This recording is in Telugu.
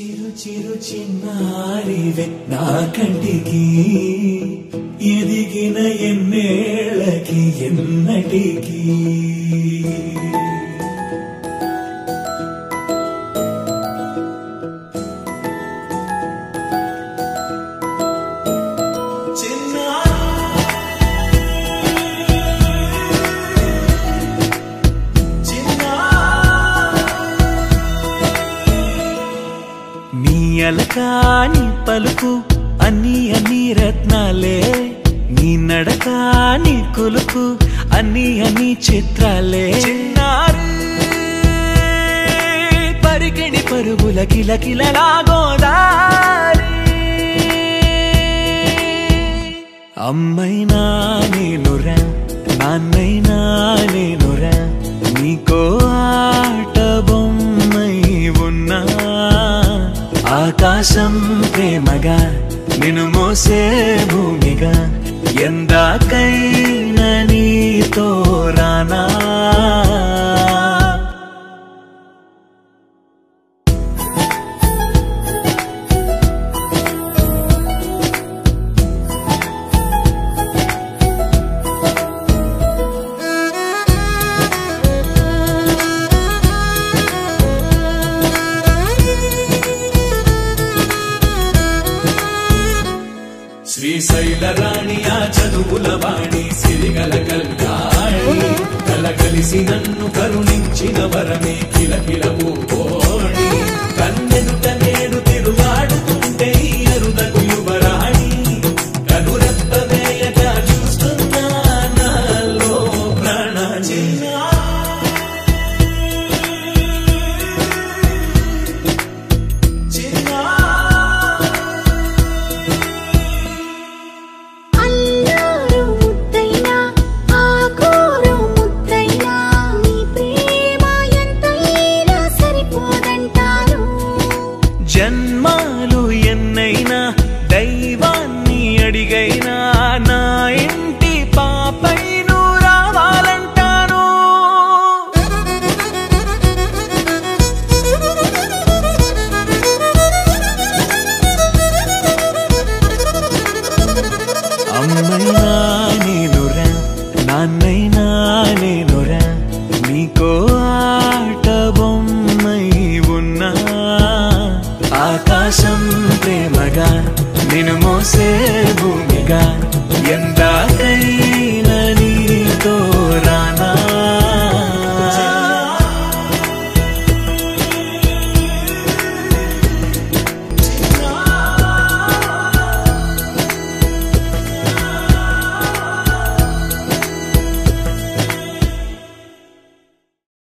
చిరు చిరు చిన్నారివే నా కంటికి ఎదిగిన ఎన్నేళ్ళకి ఎన్నటికి అలకాని పలుకు అన్ని అన్ని రత్నాలే నీ నడకాని కులుకు అన్ని అన్ని చిత్రాలే చిన్నారు పరికిణి పరుగుల కిలకిలలా గోదారి అమ్మైనా నేనురా నాన్నైనా నేనురా నీకో ఆట బొమ్మై ఉన్నా ఆకాశం ప్రేమగా నిన్ను మోసే భూమిగా ఎందాకైనా నీతో రానా శ్రీశైల రాణి ఆ చదువుల వాణి సిరిగల కల్యాణి కలగలిసి నన్ను కరుణించిన వరమే కిలకిల ఓడి కన్నెదుట నేడు తిరుగాడుతుంటే అరుదకు యువరాణి కనురెప్ప వేయక చూస్తున్నా నాలో ప్రాణ జన్మాలు ఎన్నైనా దైవాన్ని అడిగైనా నా ఇంటి పాపై నువ్వు రావాలంటాను అమ్మైనా